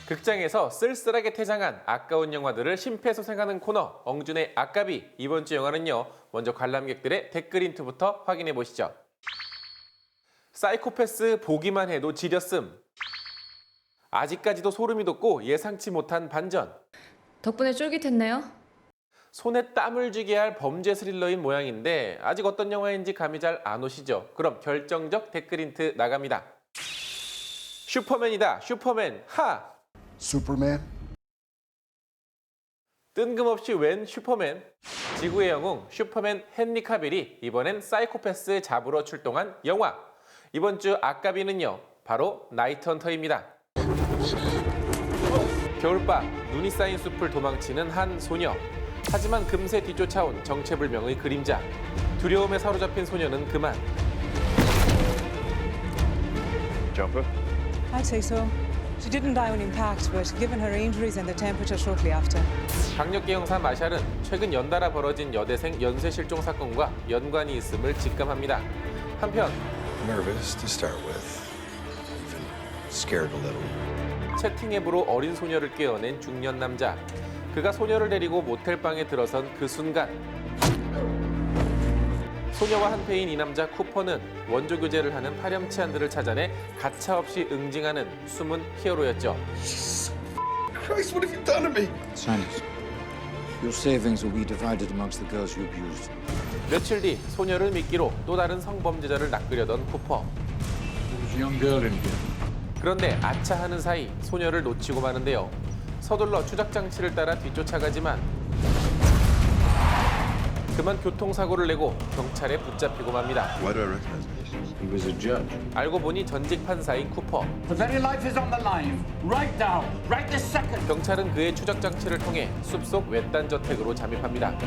극장에서 쓸쓸하게 퇴장한 아까운 영화들을 심폐소생하는 코너 엉준의 아까비. 이번 주 영화는요. 먼저 관람객들의 댓글 인투부터 확인해 보시죠. 사이코패스 보기만 해도 지렸음. 아직까지도 소름이 돋고 예상치 못한 반전. 덕분에 쫄깃했네요. 손에 땀을 쥐게 할 범죄 스릴러인 모양인데 아직 어떤 영화인지 감이 잘 안 오시죠? 그럼 결정적 댓글 힌트 나갑니다. 슈퍼맨이다. 슈퍼맨 하! Superman? 뜬금없이 웬 슈퍼맨? 지구의 영웅 슈퍼맨 헨리 카빌이 이번엔 사이코패스 잡으러 출동한 영화. 이번 주 아까비는요. 바로 나이트 헌터입니다. 겨울밤 눈이 쌓인 숲을 도망치는 한 소녀. 하지만 금세 뒤쫓아온 정체불명의 그림자. 두려움에 사로잡힌 소녀는 그만. Jumper? I'd say so. She didn't die on impact, but given her injuries and the temperature shortly after. 강력계 형사 마샬은 최근 연달아 벌어진 여대생 연쇄 실종 사건과 연관이 있음을 직감합니다. 한편 Nervous to start with. Even scared a little. 채팅 앱으로 어린 소녀를 깨어낸 중년 남자. 그가 소녀를 데리고 모텔방에 들어선 그 순간 소녀와 한패인 이 남자 쿠퍼는 원조 교제를 하는 파렴치한들을 찾아내 가차없이 응징하는 숨은 히어로였죠. Christ, what have you done to me? Silence. Your savings will be divided amongst the girls you abused. 며칠 뒤 소녀를 미끼로 또 다른 성범죄자를 낚으려던 쿠퍼. There was a young girl in here. 그런데 아차하는 사이 소녀를 놓치고 마는데요. 서둘러 추적장치를 따라 뒤쫓아가지만 그만 교통사고를 내고 경찰에 붙잡히고 맙니다. Why do I recognize him? He was a judge. 알고 보니 전직 판사인 쿠퍼. The very life is on the line. Right now. Right this second. 경찰은 그의 추적장치를 통해 숲속 외딴 저택으로 잠입합니다.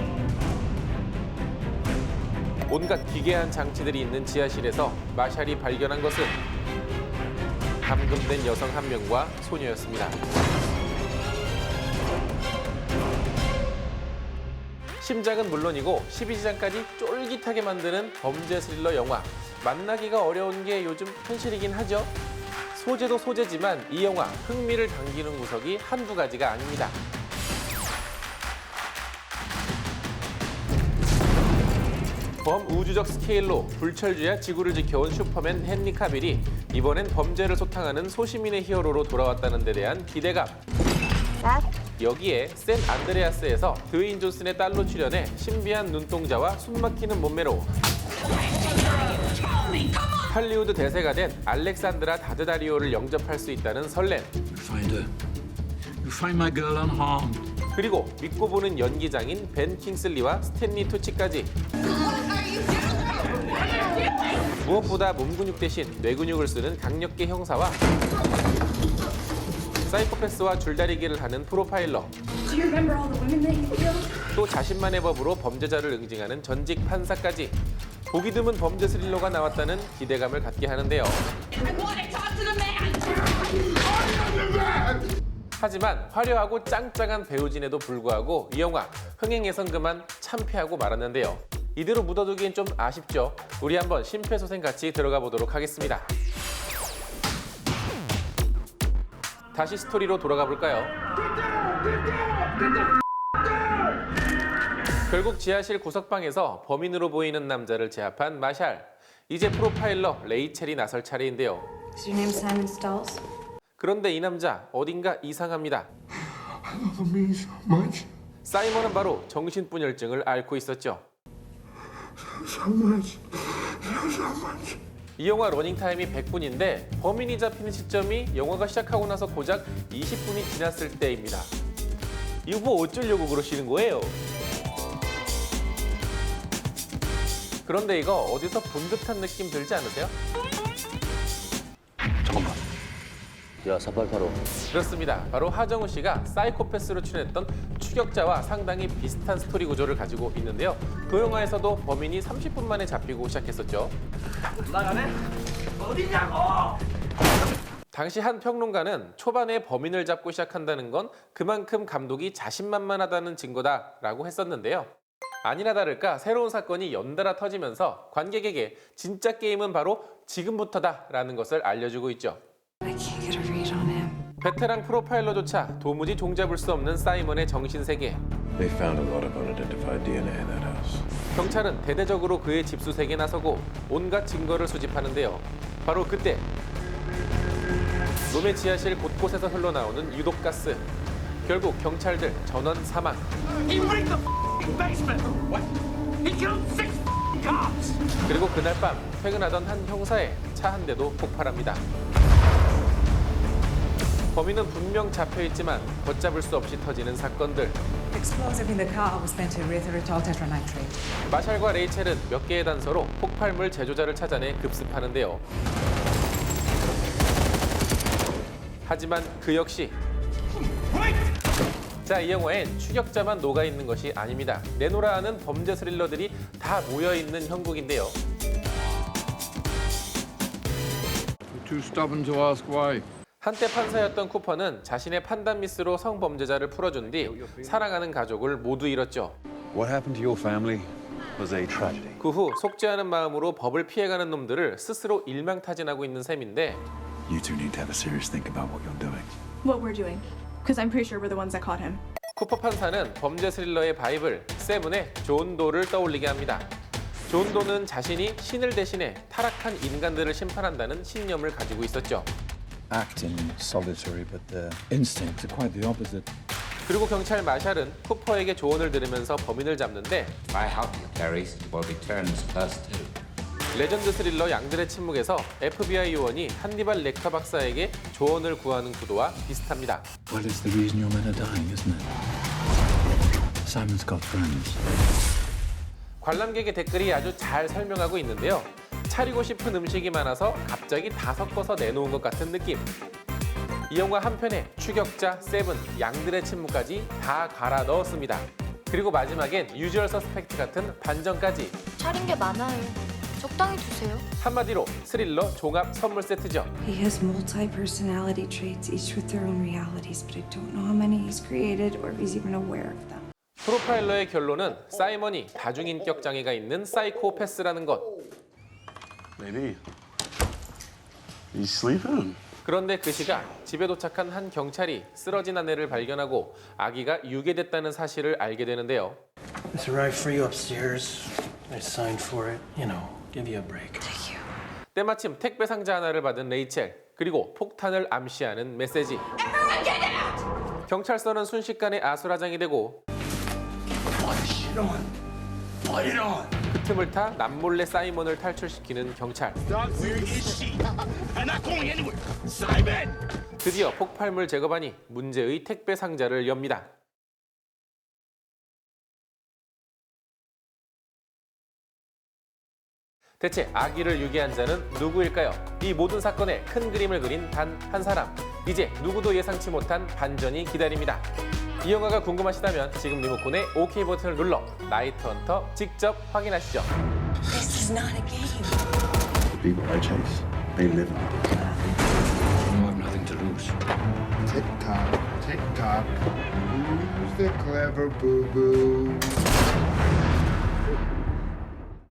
온갖 기괴한 장치들이 있는 지하실에서 마샬이 발견한 것은 감금된 여성 한 명과 소녀였습니다. 심장은 물론이고 12지장까지 쫄깃하게 만드는 범죄 스릴러 영화. 만나기가 어려운 게 요즘 현실이긴 하죠. 소재도 소재지만 이 영화 흥미를 당기는 구석이 한두 가지가 아닙니다. 범우주적 스케일로 불철주야 지구를 지켜온 슈퍼맨 헨리 카빌이 이번엔 범죄를 소탕하는 소시민의 히어로로 돌아왔다는 데 대한 기대감. 여기에 샌 안드레아스에서 드웨인 존슨의 딸로 출연해 신비한 눈동자와 숨막히는 몸매로 할리우드 대세가 된 알렉산드라 다드다리오를 영접할 수 있다는 설렘. Find her. You find my girl unharmed. 그리고 믿고 보는 연기장인 벤 킹슬리와 스탠리 투치까지. 무엇보다 몸근육 대신 뇌근육을 쓰는 강력계 형사와 사이코패스와 줄다리기를 하는 프로파일러. 또 자신만의 법으로 범죄자를 응징하는 전직 판사까지. 보기 드문 범죄 스릴러가 나왔다는 기대감을 갖게 하는데요. 하지만 화려하고 짱짱한 배우진에도 불구하고 이 영화 흥행에선 그만 참패하고 말았는데요. 이대로 묻어두기엔 좀 아쉽죠. 우리 한번 심폐소생 같이 들어가 보도록 하겠습니다. 다시 스토리로 돌아가 볼까요? 결국 지하실 구석방에서 범인으로 보이는 남자를 제압한 마샬. 이제 프로파일러 레이첼이 나설 차례인데요. Is your name Simon Stalls? 그런데 이 남자 어딘가 이상합니다. I love him so much. 사이먼은 바로 정신분열증을 앓고 있었죠. So much. So much. 이 영화 러닝타임이 100분인데 범인이 잡히는 시점이 영화가 시작하고 나서 고작 20분이 지났을 때입니다. 이거 뭐 어쩌려고 그러시는 거예요? 그런데 이거 어디서 본 듯한 느낌 들지 않으세요? 잠깐만. 야, 488호. 그렇습니다. 바로 하정우 씨가 사이코패스로 출연했던 추격자와 상당히 비슷한 스토리 구조를 가지고 있는데요. 그 영화에서도 범인이 30분 만에 잡히고 시작했었죠. 나가네? 어디냐고! 당시 한 평론가는 초반에 범인을 잡고 시작한다는 건 그만큼 감독이 자신만만하다는 증거다라고 했었는데요. 아니나 다를까 새로운 사건이 연달아 터지면서 관객에게 진짜 게임은 바로 지금부터다라는 것을 알려주고 있죠. I can't get a read on him. 베테랑 프로파일러조차 도무지 종잡을 수 없는 사이먼의 정신세계. They found a lot of unidentified DNA in that house. 경찰은 대대적으로 그의 집수색에 나서고 온갖 증거를 수집하는데요. 바로 그때 놈의 지하실 곳곳에서 흘러나오는 유독가스. 결국 경찰들 전원 사망. He rigged the basement. What? He killed 6 cops. 그리고 그날 밤 퇴근하던 한 형사의 차 한 대도 폭발합니다. 범인은 분명 잡혀있지만 걷잡을 수 없이 터지는 사건들. Explosive in the car was spent erythritol tetranitrate. 마샬과 레이첼은 몇 개의 단서로 폭발물 제조자를 찾아내 급습하는데요. 하지만 그 역시 자, 이 영화엔 추격자만 녹아있는 것이 아닙니다. 내노라 하는 범죄 스릴러들이 다 모여있는 형국인데요. Too stubborn to ask why. 한때 판사였던 쿠퍼는 자신의 판단 미스로 성범죄자를 풀어준 뒤 사랑하는 가족을 모두 잃었죠. What happened to your family was a tragedy. 그 후 속죄하는 마음으로 법을 피해가는 놈들을 스스로 일망타진하고 있는 셈인데 You two need to have a serious think about what you're doing. What we're doing. Because I'm pretty sure we're the ones that caught him. 쿠퍼 판사는 범죄 스릴러의 바이블 세븐의 존 도를 떠올리게 합니다. 존 도는 자신이 신을 대신해 타락한 인간들을 심판한다는 신념을 가지고 있었죠. Acting solitary, but their instincts are quite the opposite. 그리고 경찰 마샬은 쿠퍼에게 조언을 들으면서 범인을 잡는데 I help you, Clarice. Will returns us too. 레전드 스릴러 양들의 침묵에서 FBI 요원이 한니발 렉터 박사에게 조언을 구하는 구도와 비슷합니다. Well, it's the reason your men are dying, isn't it? Simon's got friends. 관람객의 댓글이 아주 잘 설명하고 있는데요. 차리고 싶은 음식이 많아서 갑자기 다 섞어서 내놓은 것 같은 느낌. 이 영화 한 편에 추격자, 세븐, 양들의 침묵까지 다 갈아 넣었습니다. 그리고 마지막엔 유주얼 서스펙트 같은 반전까지. 차린 게 많아요. 적당히 두세요. 한마디로 스릴러 종합 선물 세트죠. He has multi-personality traits, each with their own realities, but I don't know how many he's created or if he's even aware of them. 프로파일러의 결론은 사이먼이 다중인격 장애가 있는 사이코패스라는 것. Baby, you sleeping? 그런데 그 시각 집에 도착한 한 경찰이 쓰러진 아내를 발견하고 아기가 유괴됐다는 사실을 알게 되는데요. It's arrived for you upstairs. I signed for it. You know, give you a break. 때마침 택배 상자 하나를 받은 레이첼, 그리고 폭탄을 암시하는 메시지. 경찰서는 순식간에 아수라장이 되고 그 틈을 타 남몰래 사이먼을 탈출시키는 경찰. 드디어 폭발물 제거반이 문제의 택배 상자를 엽니다. 대체 아기를 유괴한 자는 누구일까요? 이 모든 사건의 큰 그림을 그린 단 한 사람. 이제 누구도 예상치 못한 반전이 기다립니다. 이 영화가 궁금하시다면 지금 리모컨의 OK 버튼을 눌러 나이트 헌터 직접 확인하시죠. This is not a game. The people I chase, they live in the dark. You have nothing to lose. Tick tock, tick tock. Who's the clever boo boo?